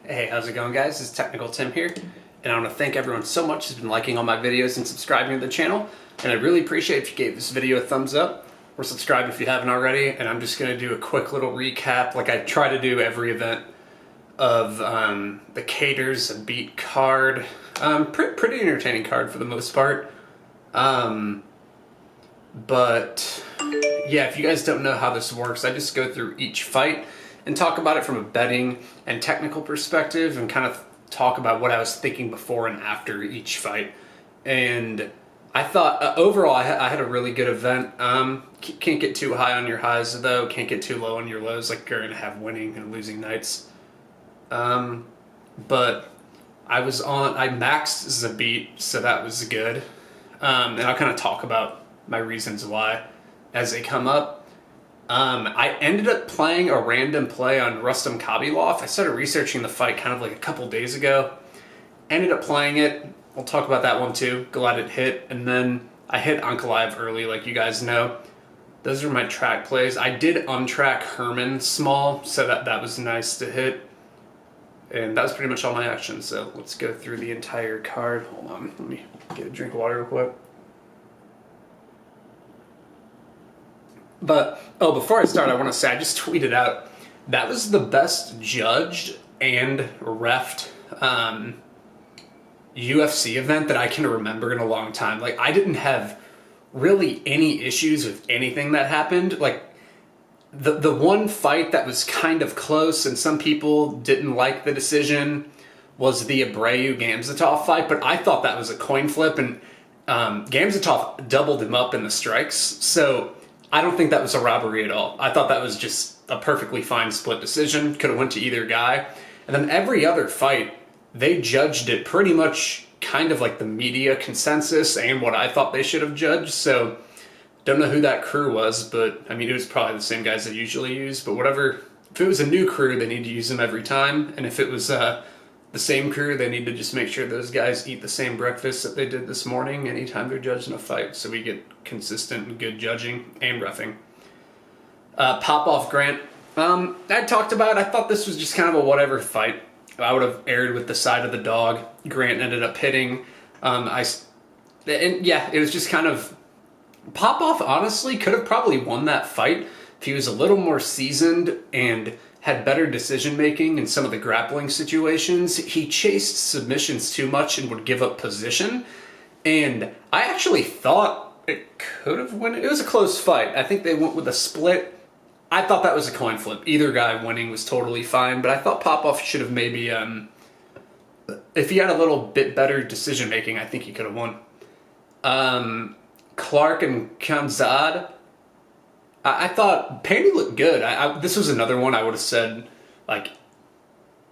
Hey, how's it going, guys? It's Technical Tim here, and I want to thank everyone so much who's been liking all my videos and subscribing to the channel, and I'd really appreciate if you gave this video a thumbs up or subscribe if you haven't already. And I'm just going to do a quick little recap like I try to do every event of the Caters and Beat card. Pretty entertaining card for the most part. But yeah, if you guys don't know how this works, I just go through each fight and talk about it from a betting and technical perspective and kind of talk about what I was thinking before and after each fight. And I thought overall I had a really good event. Can't get too high on your highs though, can't get too low on your lows, like you're gonna have winning and losing nights. But I maxed Zabit, so that was good. And I'll kind of talk about my reasons why as they come up. I ended up playing a random play on Rustam Khabilov. I started researching the fight kind of like a couple days ago. Ended up playing it. We'll talk about that one too. Glad it hit. And then I hit Ankalaev early, like you guys know. Those are my track plays. I did untrack Herman small, so that was nice to hit. And that was pretty much all my actions. So let's go through the entire card. Hold on, let me get a drink of water real quick. But, before I start, I want to say, I just tweeted out, that was the best judged and reffed UFC event that I can remember in a long time. Like, I didn't have really any issues with anything that happened. Like, the one fight that was kind of close and some people didn't like the decision was the Abreu-Gamzatov fight, but I thought that was a coin flip, and Gamzatov doubled him up in the strikes, so I don't think that was a robbery at all. I thought that was just a perfectly fine split decision. Could have went to either guy. And then every other fight, they judged it pretty much kind of like the media consensus and what I thought they should have judged. So don't know who that crew was, but I mean, it was probably the same guys they usually use. But whatever, if it was a new crew, they need to use them every time. And if it was the same crew, they need to just make sure those guys eat the same breakfast that they did this morning anytime they're judging a fight, so we get consistent and good judging and reffing. Popov Grant, I talked about, I thought this was just kind of a whatever fight. I would have erred with the side of the dog. Grant ended up hitting. And yeah, it was just kind of, Popov honestly could have probably won that fight if he was a little more seasoned and had better decision-making in some of the grappling situations. He chased submissions too much and would give up position. And I actually thought it could have won. It was a close fight. I think they went with a split. I thought that was a coin flip. Either guy winning was totally fine, but I thought Popov should have maybe, if he had a little bit better decision-making, I think he could have won. Clark and Khamzat, I thought Pandy looked good. This was another one I would have said, like,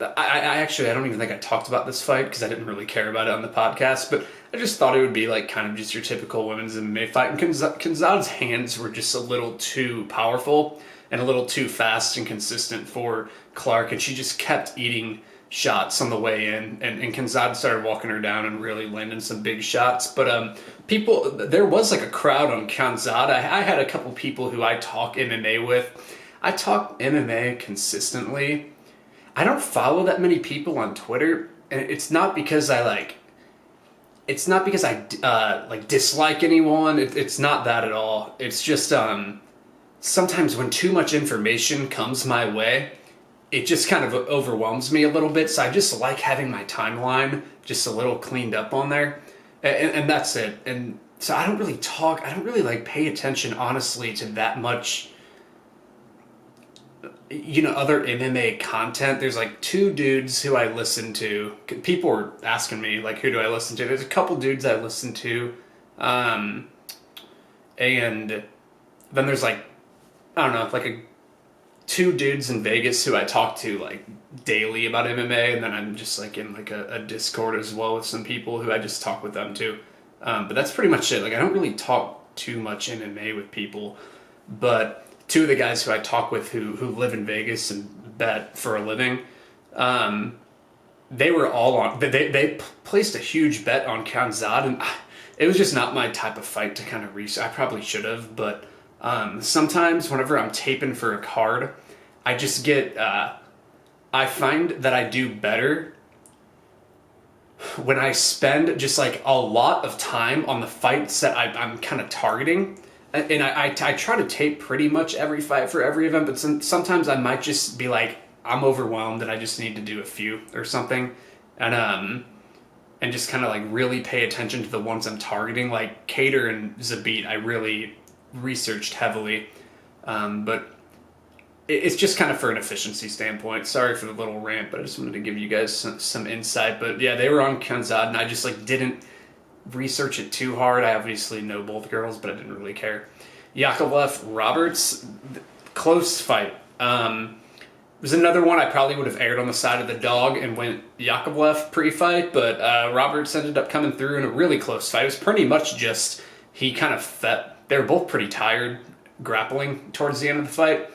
I don't even think I talked about this fight because I didn't really care about it on the podcast, but I just thought it would be like kind of just your typical women's MMA fight. And Khamzat's hands were just a little too powerful and a little too fast and consistent for Clark, and she just kept eating shots on the way in, and Khamzat started walking her down and really landing some big shots. But there was like a crowd on Khamzat. I had a couple people who I talk MMA with. I talk MMA consistently. I don't follow that many people on Twitter, and it's not because I dislike anyone. It's not that at all. It's just sometimes when too much information comes my way, it just kind of overwhelms me a little bit. So I just like having my timeline just a little cleaned up on there. And that's it. And so I don't really like pay attention, honestly, to that much, other MMA content. There's like two dudes who I listen to. People were asking me, like, who do I listen to? There's a couple dudes I listen to. And then there's like, I don't know, like two dudes in Vegas who I talk to like daily about MMA, and then I'm just like in like a Discord as well with some people who I just talk with them too. But that's pretty much it. Like, I don't really talk too much MMA with people, but two of the guys who I talk with who live in Vegas and bet for a living, they were all on. They placed a huge bet on Khamzat, and it was just not my type of fight to kind of research. I probably should have, but sometimes whenever I'm taping for a card, I just get I find that I do better when I spend just like a lot of time on the fights that I'm kind of targeting. And I try to tape pretty much every fight for every event, but sometimes I might just be like, I'm overwhelmed and I just need to do a few or something. And just kind of like really pay attention to the ones I'm targeting. Like Cater and Zabit, I really researched heavily. But it's just kind of for an efficiency standpoint. Sorry for the little rant, but I just wanted to give you guys some insight. But yeah, they were on Khanzad, and I just like didn't research it too hard. I obviously know both girls, but I didn't really care. Yakovlev Roberts, close fight. It was another one I probably would have aired on the side of the dog and went Yakovlev pre-fight, but Roberts ended up coming through in a really close fight. It was pretty much just he kind of they were both pretty tired grappling towards the end of the fight.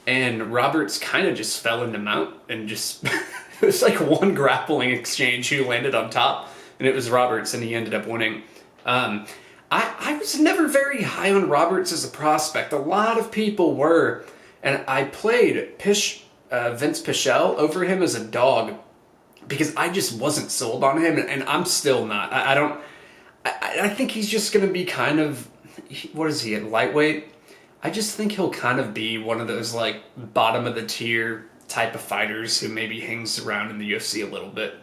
And Roberts kind of just fell into mount and just it was like one grappling exchange who landed on top, and it was Roberts, and he ended up winning. I was never very high on Roberts as a prospect. A lot of people were, and I played Vince Pichel over him as a dog because I just wasn't sold on him, and I'm still not. I think he's just going to be kind of, what is he, at lightweight? I just think he'll kind of be one of those like bottom of the tier type of fighters who maybe hangs around in the UFC a little bit.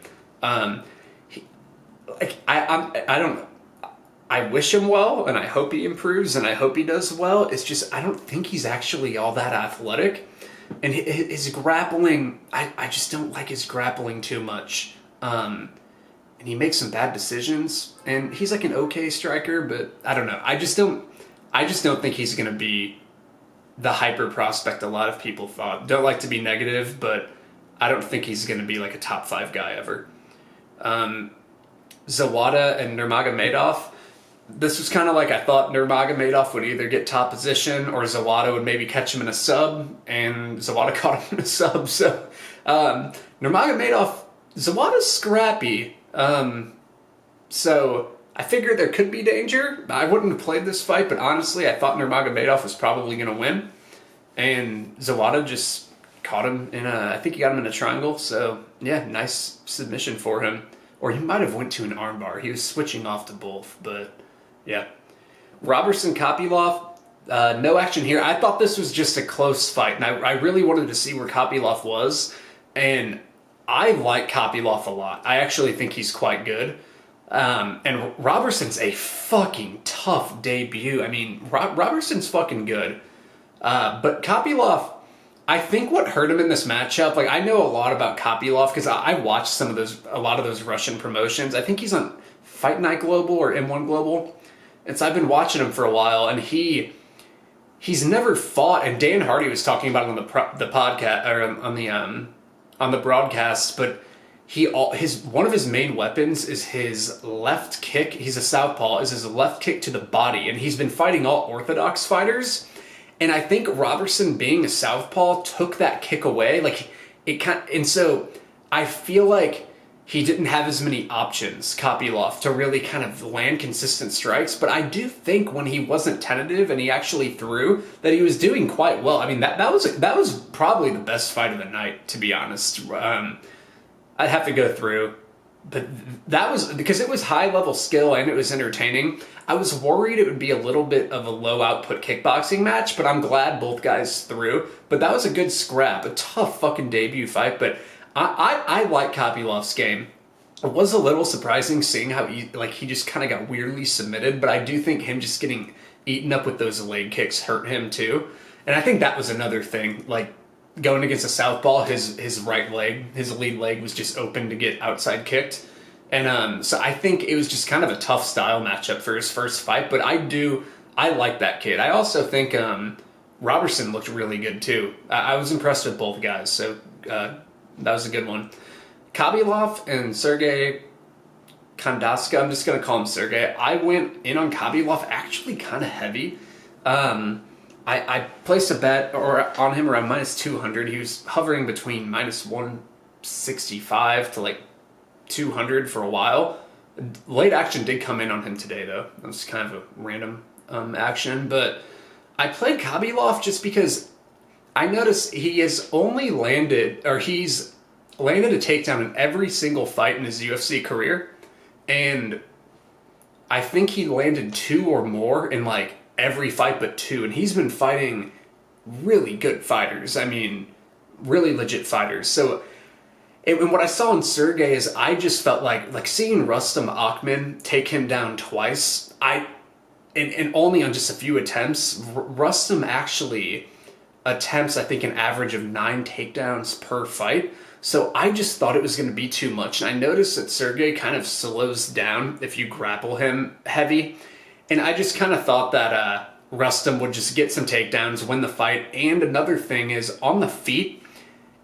I don't know. I wish him well, and I hope he improves, and I hope he does well. It's just I don't think he's actually all that athletic, and his grappling, I just don't like his grappling too much. And he makes some bad decisions, and he's like an okay striker, but I don't know. I just don't think he's going to be the hyper prospect a lot of people thought. Don't like to be negative, but I don't think he's going to be like a top 5 guy ever. Zawada and Nurmagomedov. This was kind of like I thought Nurmagomedov would either get top position or Zawada would maybe catch him in a sub, and Zawada caught him in a sub. So Zawada's scrappy. So I figured there could be danger. I wouldn't have played this fight, but honestly, I thought Nurmagomedov was probably going to win. And Zawada just caught him I think he got him in a triangle. So yeah, nice submission for him. Or he might have went to an armbar. He was switching off to both, but yeah. Robertson Kopylov, no action here. I thought this was just a close fight, and I really wanted to see where Kopylov was. And I like Kopylov a lot. I actually think he's quite good. And Robertson's a fucking tough debut. I mean, Robertson's fucking good. But Kopylov, I think what hurt him in this matchup, like I know a lot about Kopylov because I watched a lot of those Russian promotions. I think he's on Fight Night Global or M1 Global. And so I've been watching him for a while, and he's never fought. And Dan Hardy was talking about it on the podcast or on the broadcast, but one of his main weapons is his left kick. He's a southpaw. Is his left kick to the body, and he's been fighting all orthodox fighters. And I think Robertson, being a southpaw, took that kick away. Like and so I feel like he didn't have as many options, Kopylov, to really kind of land consistent strikes. But I do think when he wasn't tentative and he actually threw, that he was doing quite well. I mean, that was probably the best fight of the night, to be honest. I'd have to go through. But that was because it was high level skill and it was entertaining. I was worried it would be a little bit of a low output kickboxing match, but I'm glad both guys threw. But that was a good scrap, a tough fucking debut fight. But I like Kopylov's game. It was a little surprising seeing how he just kind of got weirdly submitted, but I do think him just getting eaten up with those leg kicks hurt him too. And I think that was another thing, like going against a southpaw, his right leg, his lead leg was just open to get outside kicked. And so I think it was just kind of a tough style matchup for his first fight, but I like that kid. I also think Robertson looked really good too. I was impressed with both guys, so that was a good one. Kopylov and Sergey Kondaska, I'm just going to call him Sergey. I went in on Kopylov actually kind of heavy. I placed a bet on him around minus 200. He was hovering between minus 165 to like 200 for a while. Late action did come in on him today, though. That was kind of a random action. But I played Kopylov just because I noticed he's landed a takedown in every single fight in his UFC career, and I think he landed 2 or more in like every fight but 2, and he's been fighting really good fighters. I mean, really legit fighters. So, and what I saw in Sergey is I just felt like seeing Rustam Akhman take him down twice. And only on just a few attempts. Rustam actually attempts, I think, an average of 9 takedowns per fight. So I just thought it was going to be too much. And I noticed that Sergey kind of slows down if you grapple him heavy. And I just kind of thought that Rustam would just get some takedowns, win the fight. And another thing is, on the feet,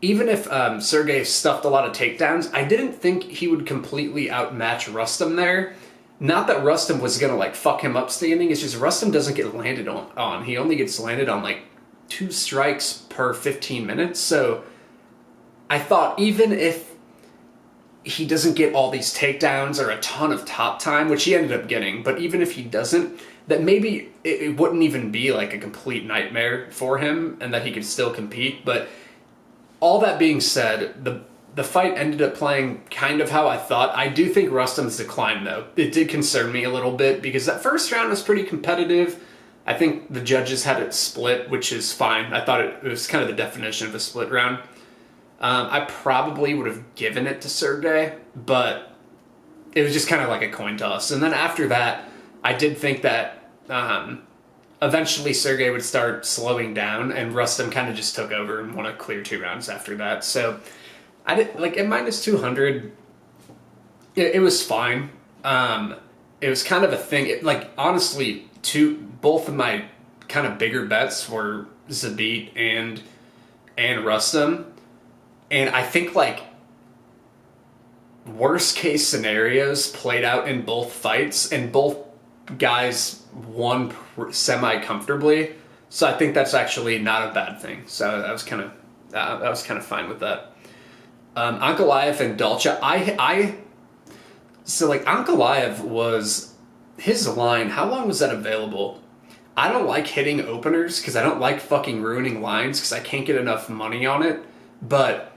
even if Sergey stuffed a lot of takedowns, I didn't think he would completely outmatch Rustam there. Not that Rustam was going to like fuck him up standing, it's just Rustam doesn't get landed on. He only gets landed on like 2 strikes per 15 minutes. So I thought even if he doesn't get all these takedowns or a ton of top time, which he ended up getting, but even if he doesn't, that maybe it wouldn't even be like a complete nightmare for him and that he could still compete. But all that being said, the fight ended up playing kind of how I thought. I do think Rustam's declined, though. It did concern me a little bit because that first round was pretty competitive. I think the judges had it split, which is fine. I thought it was kind of the definition of a split round. I probably would have given it to Sergey, but it was just kind of like a coin toss. And then after that, I did think that eventually Sergey would start slowing down, and Rustam kind of just took over and won a clear 2 rounds after that. So I did like at minus 200. It was fine. It was kind of a thing. Honestly, both of my kind of bigger bets were Zabit and Rustam, and I think like worst case scenarios played out in both fights, and both guys won semi comfortably. So I think that's actually not a bad thing. So I was kind of fine with that. Ankalaev and Dalcha, so like Ankalaev was, his line, how long was that available? I don't like hitting openers because I don't like fucking ruining lines because I can't get enough money on it, but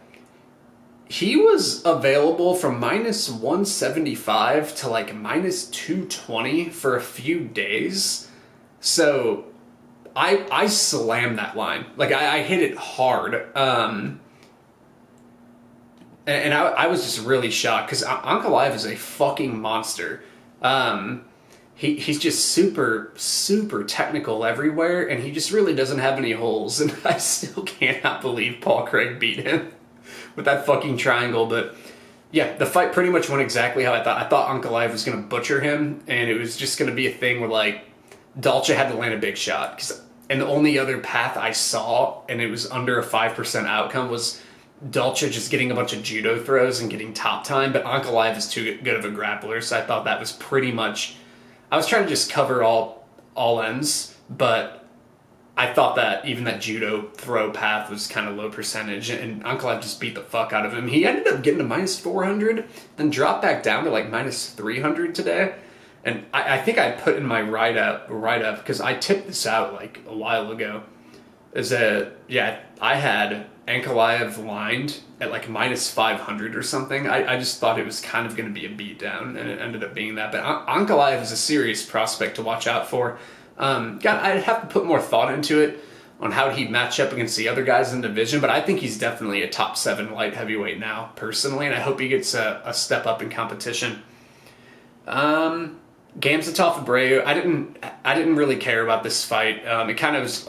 he was available from minus 175 to like minus 220 for a few days. So I slammed that line. Like I hit it hard. And I was just really shocked because Ankalaev is a fucking monster. He's just super, super technical everywhere, and he just really doesn't have any holes. And I still cannot believe Paul Craig beat him with that fucking triangle. But yeah, the fight pretty much went exactly how I thought. I thought Ankalaev was going to butcher him, and it was just going to be a thing where like Dalcha had to land a big shot. And the only other path I saw, and it was under a 5% outcome, was Dalcha just getting a bunch of judo throws and getting top time, but Ankalaev is too good of a grappler, so I thought that was pretty much... I was trying to just cover all ends, but I thought that even that judo throw path was kind of low percentage, and Ankalaev just beat the fuck out of him. He ended up getting to minus 400, then dropped back down to like minus 300 today, and I think I put in my write-up, because I tipped this out like a while ago, I had Ankalaev lined at like minus 500 or something. I just thought it was kind of going to be a beatdown, and it ended up being that. But Ankalaev is a serious prospect to watch out for. I'd have to put more thought into it on how he'd match up against the other guys in the division, but I think he's definitely a top 7 light heavyweight now, personally, and I hope he gets a step up in competition. Gamzatov Abreu, I didn't really care about this fight. It kind of was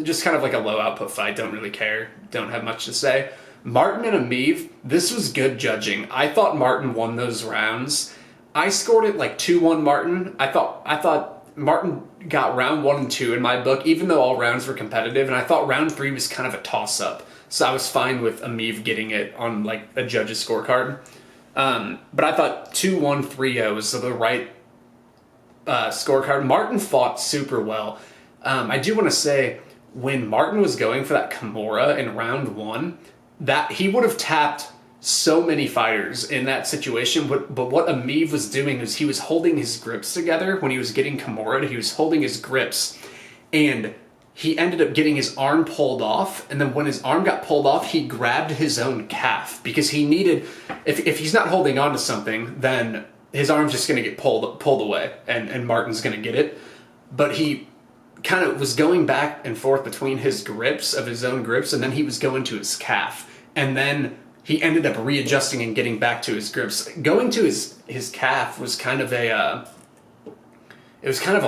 just kind of like a low output fight. Don't really care. Don't have much to say. Martin and Ameev, this was good judging. I thought Martin won those rounds. I scored it like 2-1 Martin. I thought Martin got round 1 and 2 in my book, even though all rounds were competitive, and I thought round 3 was kind of a toss-up. So I was fine with Ameev getting it on like a judge's scorecard. But I thought 2-1 3-0 was the right scorecard. Martin fought super well. I do want to say, when Martin was going for that Kimura in round 1, that he would have tapped so many fighters in that situation. But what Ameev was doing was he was holding his grips together when he was getting Kimura. He was holding his grips, and he ended up getting his arm pulled off, and then when his arm got pulled off, he grabbed his own calf because he needed, if he's not holding on to something, then his arm's just going to get pulled away, and Martin's going to get it. But he kind of was going back and forth between his grips, of his own grips, and then he was going to his calf. And then he ended up readjusting and getting back to his grips. Going to his calf was kind of a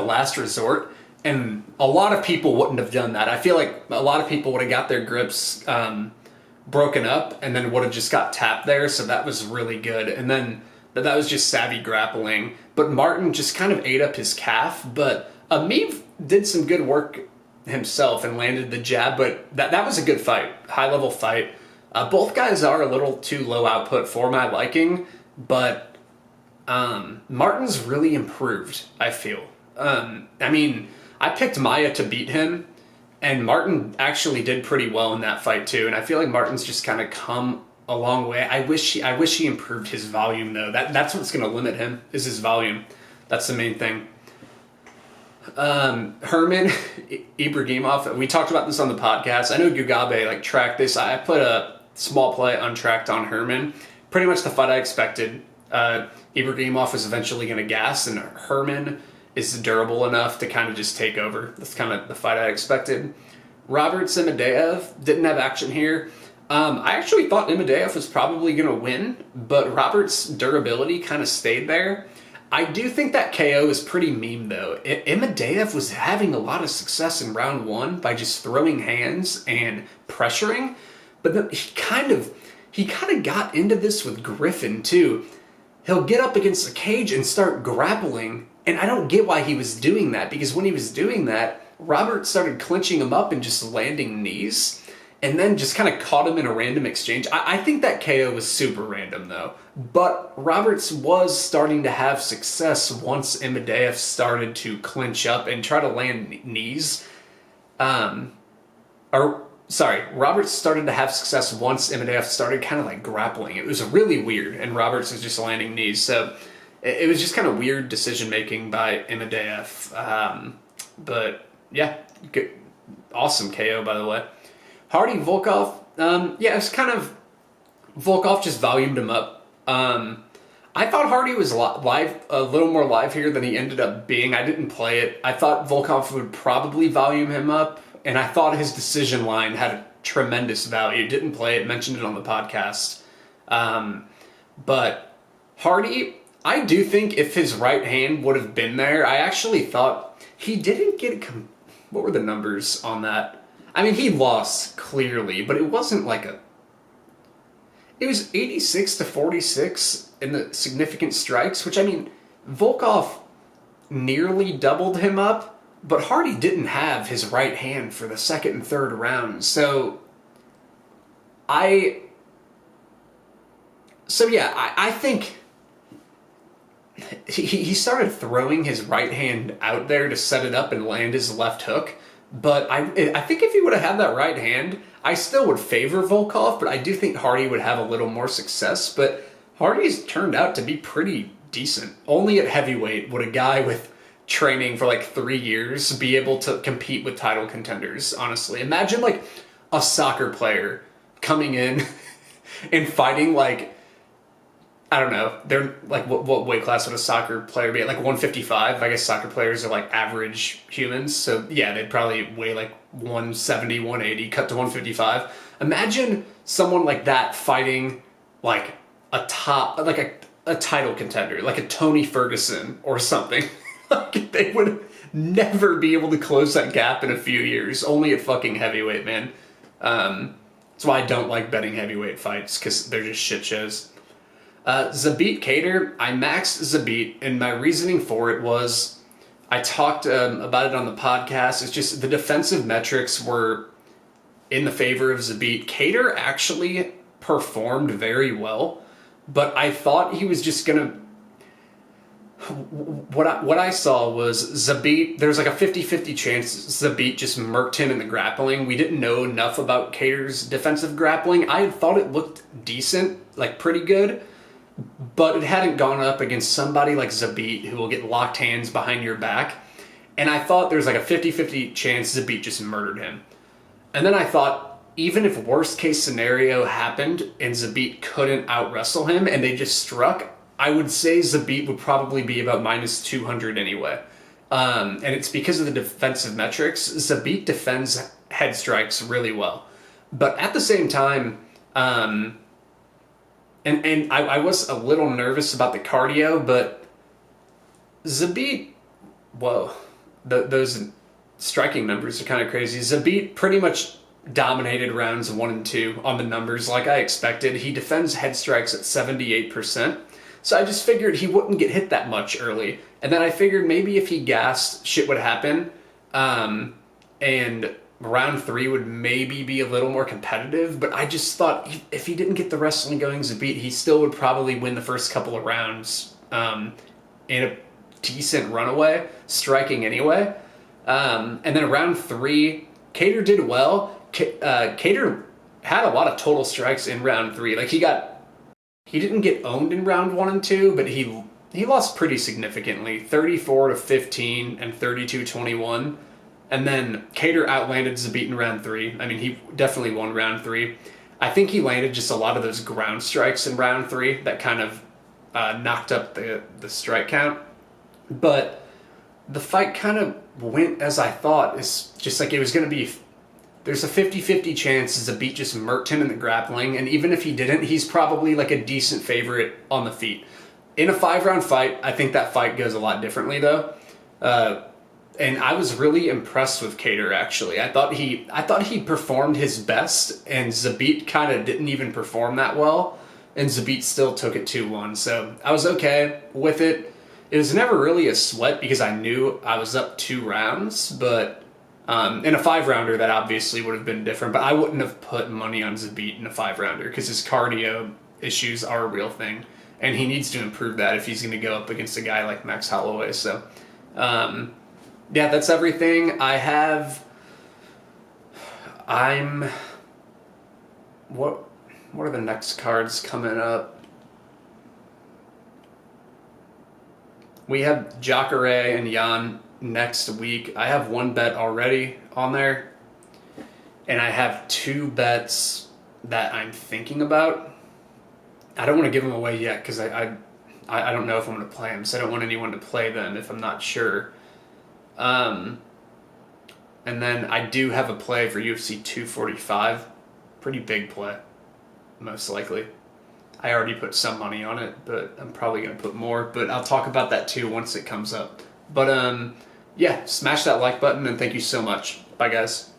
last resort. And a lot of people wouldn't have done that. I feel like a lot of people would have got their grips broken up and then would have just got tapped there. So that was really good. And then that was just savvy grappling. But Martin just kind of ate up his calf. But Ameev did some good work himself and landed the jab. But that was a good fight, high-level fight. Both guys are a little too low output for my liking. But Martin's really improved, I feel. I picked Maia to beat him, and Martin actually did pretty well in that fight too. And I feel like Martin's just kind of come a long way. I wish he improved his volume though. That's what's going to limit him, is his volume. That's the main thing. Herman Ibragimov, we talked about this on the podcast. I know Gugabe tracked this. I put a small play untracked on Herman. Pretty much the fight I expected. Ibragimov was eventually going to gas, and Herman is durable enough to kind of just take over. That's kind of the fight I expected. Robert Simadev didn't have action here. I actually thought Imadev was probably going to win, but Robert's durability kind of stayed there. I do think that KO is pretty meme, though. Imadev was having a lot of success in round one by just throwing hands and pressuring, but then he kind of got into this with Griffin, too. He'll get up against the cage and start grappling, and I don't get why he was doing that, because when he was doing that, Robert started clinching him up and just landing knees, and then just kind of caught him in a random exchange. I think that KO was super random, though. But Roberts was starting to have success once Imadev started to clinch up and try to land knees. Roberts started to have success once Imadev started kind of grappling. It was really weird, and Roberts was just landing knees. So it was just kind of weird decision-making by Imadev. But yeah, good, awesome KO, by the way. Hardy Volkov, it's kind of, Volkov just volumed him up. I thought Hardy was live, a little more live here than he ended up being. I didn't play it. I thought Volkov would probably volume him up, and I thought his decision line had a tremendous value. Didn't play it, mentioned it on the podcast. But Hardy, I do think if his right hand would have been there, I actually thought he didn't get, what were the numbers on that? I mean, he lost clearly, but it wasn't it was 86-46 in the significant strikes, which, I mean, Volkov nearly doubled him up, but Hardy didn't have his right hand for the second and third rounds. So I think he started throwing his right hand out there to set it up and land his left hook. But I think if he would have had that right hand, I still would favor Volkov, but I do think Hardy would have a little more success. But Hardy's turned out to be pretty decent. Only at heavyweight would a guy with training for 3 years be able to compete with title contenders, honestly. Imagine a soccer player coming in and fighting I don't know, they're what weight class would a soccer player be at? 155? I guess soccer players are average humans. So yeah, they'd probably weigh 170, 180, cut to 155. Imagine someone like that fighting a top, a title contender, like a Tony Ferguson or something. They would never be able to close that gap in a few years. Only at fucking heavyweight, man. That's why I don't like betting heavyweight fights, because they're just shit shows. Zabit Kader, I maxed Zabit, and my reasoning for it was, I talked about it on the podcast, it's just the defensive metrics were in the favor of Zabit. Kader actually performed very well, but I thought he was just going to... What I saw was Zabit, there's a 50-50 chance Zabit just murked him in the grappling. We didn't know enough about Kader's defensive grappling. I thought it looked decent, pretty good, but it hadn't gone up against somebody like Zabit who will get locked hands behind your back. And I thought there was like a 50-50 chance Zabit just murdered him. And then I thought, even if worst case scenario happened and Zabit couldn't out wrestle him and they just struck, I would say Zabit would probably be about minus 200 anyway. And it's because of the defensive metrics. Zabit defends head strikes really well. But at the same time, and I was a little nervous about the cardio, but Zabit, whoa, those striking numbers are kind of crazy. Zabit pretty much dominated rounds 1 and 2 on the numbers like I expected. He defends head strikes at 78%. So I just figured he wouldn't get hit that much early. And then I figured maybe if he gassed, shit would happen. And round 3 would maybe be a little more competitive. But I just thought if he didn't get the wrestling going, Zabit, he still would probably win the first couple of rounds in a decent runaway, striking anyway. And then round 3, Cater did well. Cater had a lot of total strikes in round 3. Like he didn't get owned in round 1 and 2, but he lost pretty significantly, 34-15 and 32-21. And then Cater outlanded Zabit in round 3. I mean, he definitely won round 3. I think he landed just a lot of those ground strikes in round 3 that kind of knocked up the strike count. But the fight kind of went as I thought. It's just like it was going to be... There's a 50-50 chance Zabit just murked him in the grappling, and even if he didn't, he's probably like a decent favorite on the feet. In a 5-round fight, I think that fight goes a lot differently, though. And I was really impressed with Cater, actually. I thought he performed his best, and Zabit kind of didn't even perform that well, and Zabit still took it 2-1. So I was okay with it. It was never really a sweat because I knew I was up 2 rounds, but in a 5-rounder, that obviously would have been different, but I wouldn't have put money on Zabit in a 5-rounder because his cardio issues are a real thing, and he needs to improve that if he's going to go up against a guy like Max Holloway. So, yeah, that's everything. What are the next cards coming up? We have Jacare and Jan next week. I have 1 bet already on there, and I have 2 bets that I'm thinking about. I don't want to give them away yet because I don't know if I'm going to play them, so I don't want anyone to play them if I'm not sure. And then I do have a play for UFC 245. Pretty big play, most likely. I already put some money on it, but I'm probably going to put more. But I'll talk about that too once it comes up. But yeah, smash that like button, and thank you so much. Bye, guys.